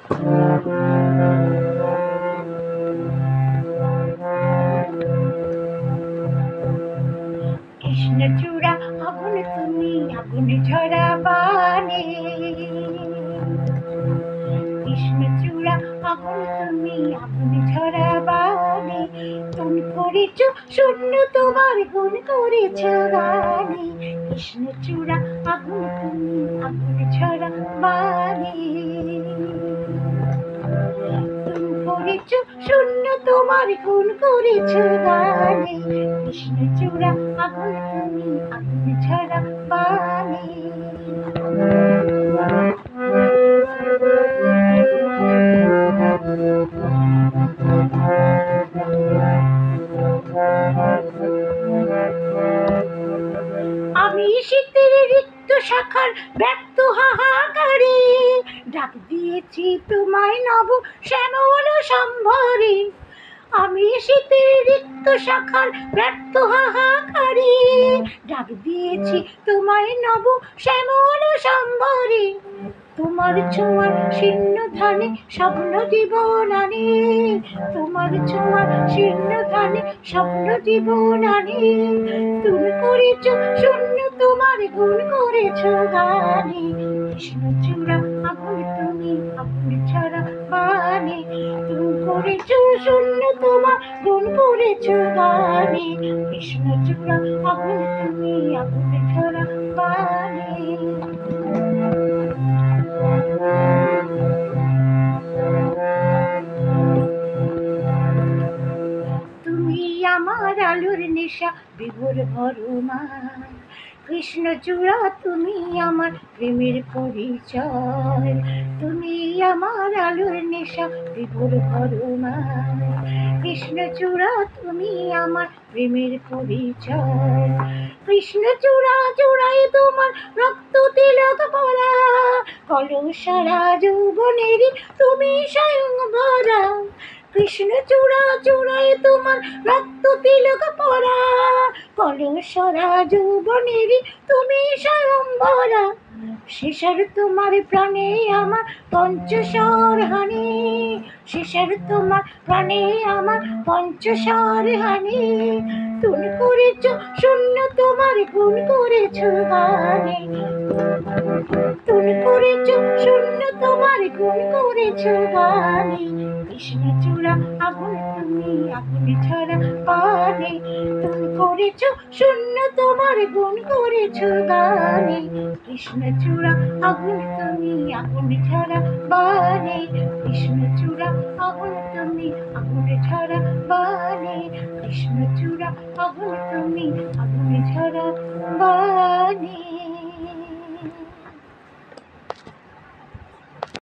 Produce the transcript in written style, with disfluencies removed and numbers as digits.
কৃষ্ণচূড়া আগুন তুমি, আগুন ঝরা বাণী। কৃষ্ণচূড়া আগুন তুমি, আগুন ঝরা বাণী। তুমি করেছ শূন্য তোমার গুণ করেছ গানে। কৃষ্ণচূড়া আগুন তুমি, আগুন ঝরা বাণী। তুমি করেছ শূন্য তোমার গুণ করেছ গানে। কৃষ্ণচূড়া আগুন তুমি, আগুন ঝরা বাণী। আমি শীতের রিক্ত শাখার ব্যর্থ হাহাকারে ডাক দিয়েছি তোমায় নব শ্যামল সম্ভরে। আমি শীতের রিক্ত শাখার ব্যর্থ হাহাকারে ডাক দিয়েছি তোমায় নব শ্যামল সম্ভরে। তোমার ছোঁয়ার শীর্ণ ধানে স্বপ্ন জীবন আনে। তোমার ছোঁয়ার শীর্ণ ধানে স্বপ্ন জীবন আনে। তুমি করেছ শূন্য তোমার গুণ করেছ গানে। কৃষ্ণচূড়া আগুন তুমি, আগুন ঝরা বাণী। তুমি করেছ শূন্য তোমার গুণ করেছ গানে। কৃষ্ণচূড়া আগুন তুমি, আগুন ঝরা বাণী। তুমি আমার আলোর নেশা বিভোর ভরমান। কৃষ্ণচূড়া তুমি আমার প্রেমের পরিচয়। তুমি আমার আলোর নেশা বিভোর ভরমান। কৃষ্ণচূড়া তুমি আমার প্রেমের পরিচয়। কৃষ্ণচূড়া চূড়ায় তোমার রক্ত তিলক পরা। কলসারা যৌবনেরই তুমি স্বয়ং ভরা। কৃষ্ণচূড়া চূড়ায় তোমার রক্ত তিলক পরা। কলসরা যৌবনেরই তুমি স্বয়ং ভরা। শেষের তোমার প্রাণে আমার পঞ্চস্বর হানি। শেষের তোমার প্রাণে আমার পঞ্চস্বর হানি। তুমি করেছ শূন্য তোমার গুণ করেছ গানে। তুমি করেছ শূন্য তোমার গুণ করেছ গানে। কৃষ্ণচূড়া আগুন তুমি, আগুন ঝরা বাণী। তুমি করেছ শূন্য তোমার গুণ করেছ গানে। কৃষ্ণচূড়া আগুন তুমি, আগুন ঝরা বাণী। কৃষ্ণচূড়া আগুন তুমি, আগুন ঝরা বাণী। কৃষ্ণচূড়া আগুন তুমি, আগুন ঝরা বাণী।